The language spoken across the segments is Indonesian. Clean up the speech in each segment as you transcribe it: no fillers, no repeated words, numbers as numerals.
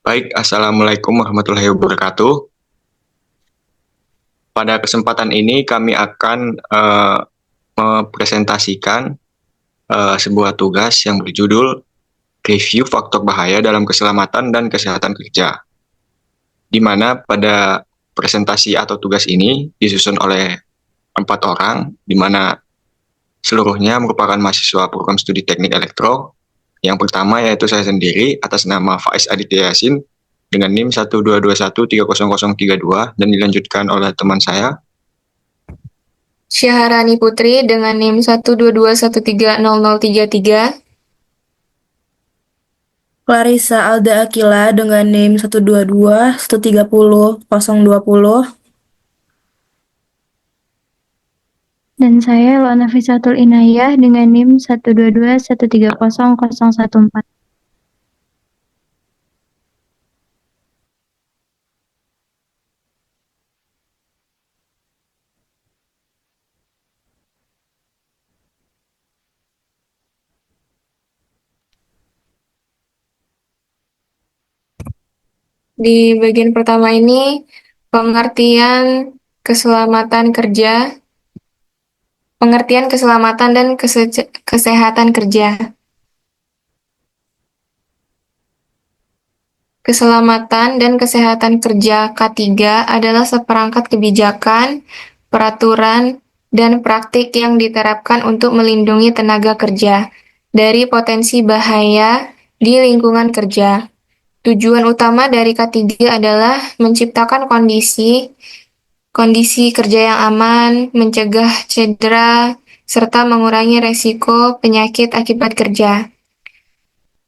Baik, Assalamualaikum warahmatullahi wabarakatuh. Pada kesempatan ini kami akan mempresentasikan sebuah tugas yang berjudul Review Faktor Bahaya dalam Keselamatan dan Kesehatan Kerja, di mana pada presentasi atau tugas ini disusun oleh 4 orang, di mana seluruhnya merupakan mahasiswa program studi teknik elektro. Yang pertama yaitu saya sendiri atas nama Faiz Aditya Yasin dengan NIM 122130032 dan dilanjutkan oleh teman saya. Syaharani Putri dengan NIM 122130033. Clarissa Alda Akila dengan NIM 122130020. Dan saya Lona Fisatul Inayah dengan NIM 122130014. Di bagian pertama ini, pengertian keselamatan kerja, pengertian keselamatan dan kesehatan kerja. Keselamatan dan kesehatan kerja K3 adalah seperangkat kebijakan, peraturan, dan praktik yang diterapkan untuk melindungi tenaga kerja dari potensi bahaya di lingkungan kerja. Tujuan utama dari K3 adalah menciptakan kondisi kerja yang aman, mencegah cedera, serta mengurangi resiko penyakit akibat kerja.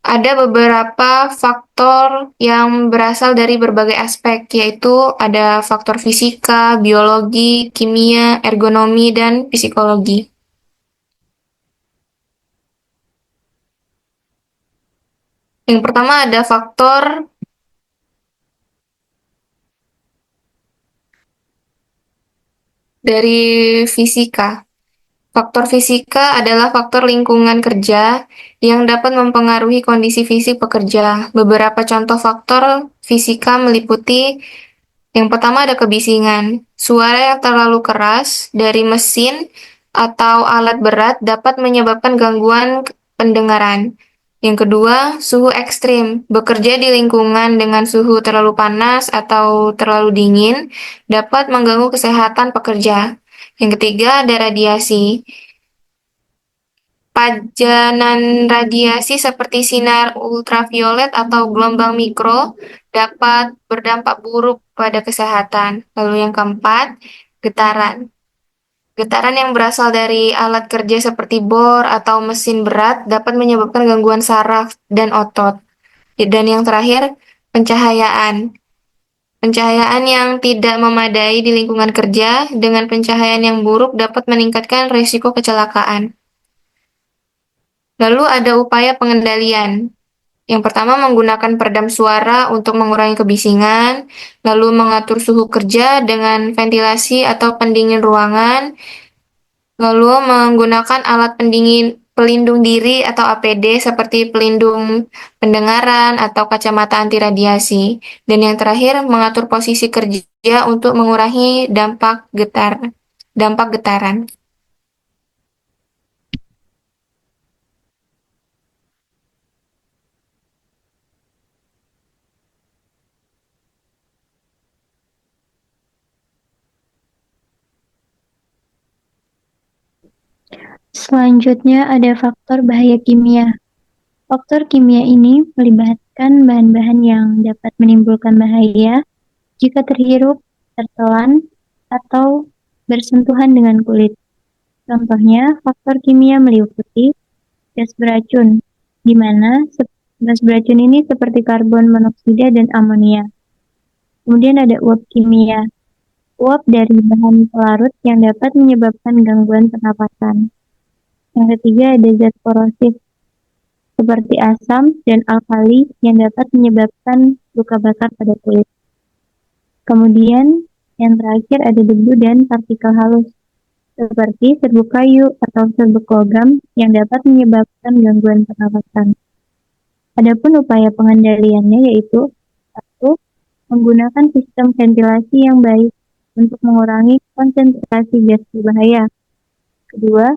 Ada beberapa faktor yang berasal dari berbagai aspek, yaitu ada faktor fisika, biologi, kimia, ergonomi, dan psikologi. Yang pertama ada faktor dari fisika. Faktor fisika adalah faktor lingkungan kerja yang dapat mempengaruhi kondisi fisik pekerja. Beberapa contoh faktor fisika meliputi yang pertama ada kebisingan. Suara yang terlalu keras dari mesin atau alat berat dapat menyebabkan gangguan pendengaran. Yang kedua, suhu ekstrim. Bekerja di lingkungan dengan suhu terlalu panas atau terlalu dingin dapat mengganggu kesehatan pekerja. Yang ketiga, ada radiasi. Pajanan radiasi seperti sinar ultraviolet atau gelombang mikro dapat berdampak buruk pada kesehatan. Lalu yang keempat, getaran. Getaran yang berasal dari alat kerja seperti bor atau mesin berat dapat menyebabkan gangguan saraf dan otot. Dan yang terakhir, pencahayaan. Pencahayaan yang tidak memadai di lingkungan kerja dengan pencahayaan yang buruk dapat meningkatkan risiko kecelakaan. Lalu ada upaya pengendalian. Yang pertama menggunakan peredam suara untuk mengurangi kebisingan, lalu mengatur suhu kerja dengan ventilasi atau pendingin ruangan, lalu menggunakan alat pelindung diri atau APD seperti pelindung pendengaran atau kacamata anti radiasi. Dan yang terakhir mengatur posisi kerja untuk mengurangi dampak getaran. Selanjutnya ada faktor bahaya kimia. Faktor kimia ini melibatkan bahan-bahan yang dapat menimbulkan bahaya jika terhirup, tertelan, atau bersentuhan dengan kulit. Contohnya, faktor kimia meliputi gas beracun, di mana gas beracun ini seperti karbon monoksida dan amonia. Kemudian ada uap kimia, uap dari bahan pelarut yang dapat menyebabkan gangguan pernapasan. Yang ketiga ada zat korosif, seperti asam dan alkali yang dapat menyebabkan luka bakar pada kulit. Kemudian, yang terakhir ada debu dan partikel halus, seperti serbuk kayu atau serbuk logam yang dapat menyebabkan gangguan pernapasan. Adapun upaya pengendaliannya yaitu Satu, menggunakan sistem ventilasi yang baik untuk mengurangi konsentrasi gas berbahaya. Kedua,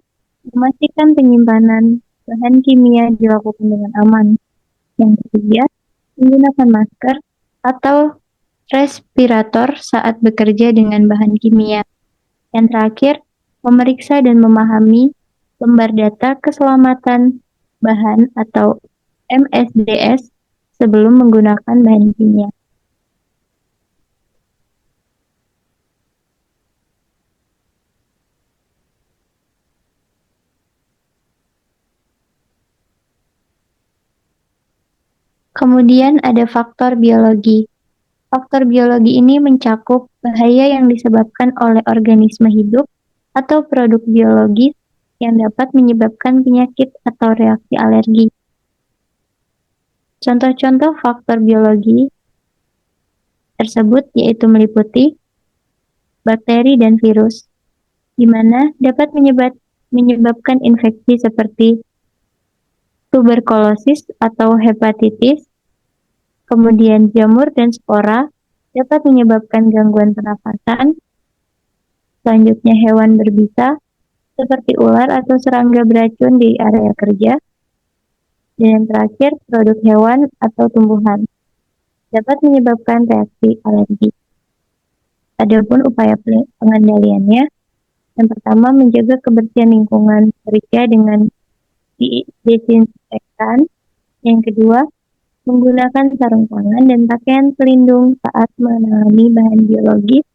memastikan penyimpanan bahan kimia dilakukan dengan aman. Yang ketiga, menggunakan masker atau respirator saat bekerja dengan bahan kimia. Yang terakhir, memeriksa dan memahami lembar data keselamatan bahan atau MSDS sebelum menggunakan bahan kimia. Kemudian ada faktor biologi. Faktor biologi ini mencakup bahaya yang disebabkan oleh organisme hidup atau produk biologis yang dapat menyebabkan penyakit atau reaksi alergi. Contoh-contoh faktor biologi tersebut yaitu meliputi bakteri dan virus, di mana dapat menyebabkan infeksi seperti tuberkulosis atau hepatitis. Kemudian jamur dan spora dapat menyebabkan gangguan pernafasan. Selanjutnya hewan berbisa seperti ular atau serangga beracun di area kerja. Dan yang terakhir produk hewan atau tumbuhan dapat menyebabkan reaksi alergi. Adapun upaya pengendaliannya, yang pertama menjaga kebersihan lingkungan kerja dengan disinfektan. Yang kedua, menggunakan sarung tangan dan pakaian pelindung saat menangani bahan biologis.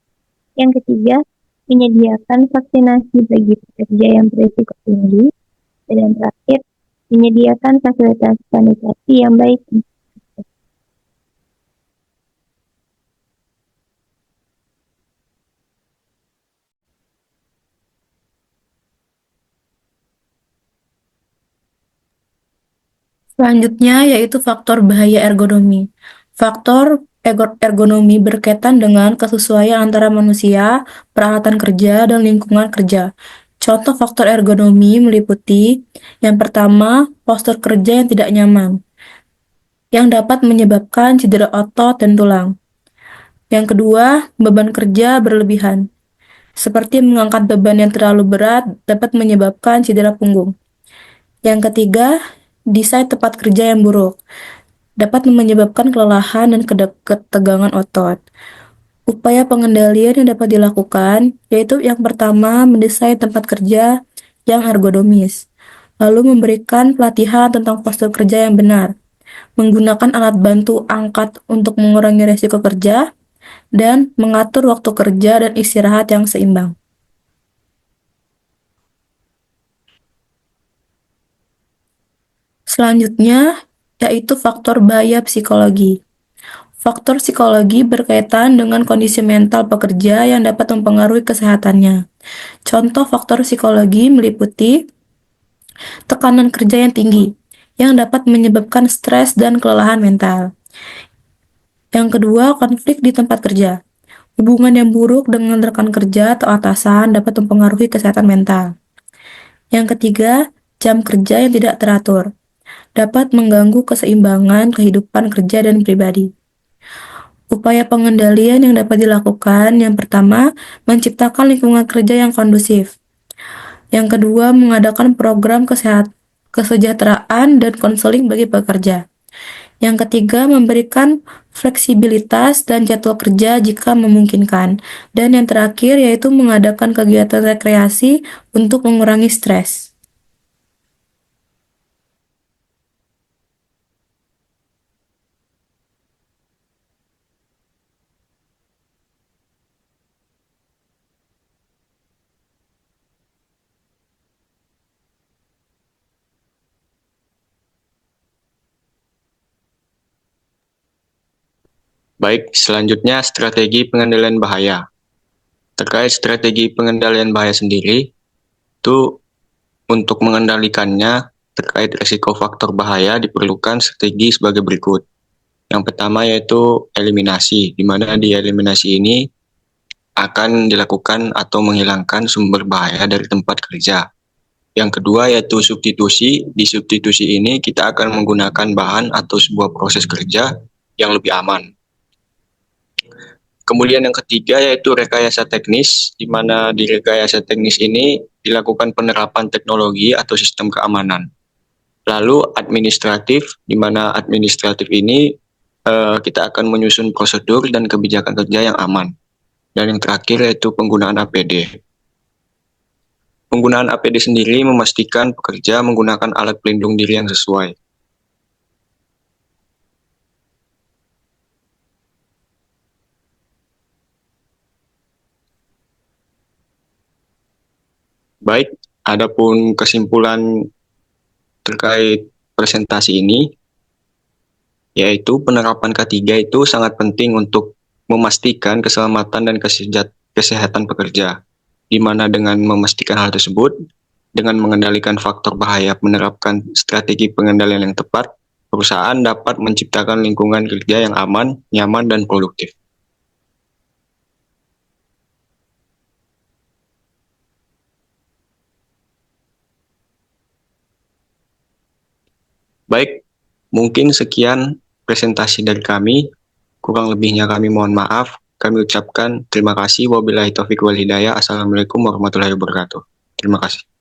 Yang ketiga, menyediakan vaksinasi bagi pekerja yang berisiko tinggi. Dan yang terakhir, menyediakan fasilitas sanitasi yang baik. Selanjutnya yaitu faktor bahaya ergonomi. Faktor ergonomi berkaitan dengan kesesuaian antara manusia, peralatan kerja, dan lingkungan kerja. Contoh faktor ergonomi meliputi yang pertama, postur kerja yang tidak nyaman, yang dapat menyebabkan cedera otot dan tulang. Yang kedua, beban kerja berlebihan, seperti mengangkat beban yang terlalu berat dapat menyebabkan cedera punggung. Yang ketiga, desain tempat kerja yang buruk dapat menyebabkan kelelahan dan ketegangan otot. Upaya pengendalian yang dapat dilakukan yaitu yang pertama, mendesain tempat kerja yang ergonomis, lalu memberikan pelatihan tentang postur kerja yang benar, menggunakan alat bantu angkat untuk mengurangi risiko kerja, dan mengatur waktu kerja dan istirahat yang seimbang. Selanjutnya, yaitu faktor bahaya psikologi. Faktor psikologi berkaitan dengan kondisi mental pekerja yang dapat mempengaruhi kesehatannya. Contoh faktor psikologi meliputi tekanan kerja yang tinggi, yang dapat menyebabkan stres dan kelelahan mental. Yang kedua, konflik di tempat kerja. Hubungan yang buruk dengan rekan kerja atau atasan dapat mempengaruhi kesehatan mental. Yang ketiga, jam kerja yang tidak teratur dapat mengganggu keseimbangan kehidupan kerja dan pribadi. Upaya pengendalian yang dapat dilakukan, yang pertama, menciptakan lingkungan kerja yang kondusif. Yang kedua, mengadakan program kesejahteraan dan konseling bagi pekerja. Yang ketiga, memberikan fleksibilitas dan jadwal kerja jika memungkinkan. Dan yang terakhir, yaitu mengadakan kegiatan rekreasi untuk mengurangi stres. Baik, selanjutnya strategi pengendalian bahaya. Terkait strategi pengendalian bahaya sendiri, itu untuk mengendalikannya terkait risiko faktor bahaya diperlukan strategi sebagai berikut. Yang pertama yaitu eliminasi, di mana di eliminasi ini akan dilakukan atau menghilangkan sumber bahaya dari tempat kerja. Yang kedua yaitu substitusi. Di substitusi ini kita akan menggunakan bahan atau sebuah proses kerja yang lebih aman. Kemudian yang ketiga yaitu rekayasa teknis, di mana di rekayasa teknis ini dilakukan penerapan teknologi atau sistem keamanan. Lalu administratif, di mana administratif ini kita akan menyusun prosedur dan kebijakan kerja yang aman. Dan yang terakhir yaitu penggunaan APD. Penggunaan APD sendiri memastikan pekerja menggunakan alat pelindung diri yang sesuai. Baik, adapun kesimpulan terkait presentasi ini, yaitu penerapan K3 itu sangat penting untuk memastikan keselamatan dan kesehatan pekerja, di mana dengan memastikan hal tersebut, dengan mengendalikan faktor bahaya, menerapkan strategi pengendalian yang tepat, perusahaan dapat menciptakan lingkungan kerja yang aman, nyaman, dan produktif. Baik, mungkin sekian presentasi dari kami. Kurang lebihnya kami mohon maaf. Kami ucapkan terima kasih. Wabillahi taufiq wal hidayah. Assalamualaikum warahmatullahi wabarakatuh. Terima kasih.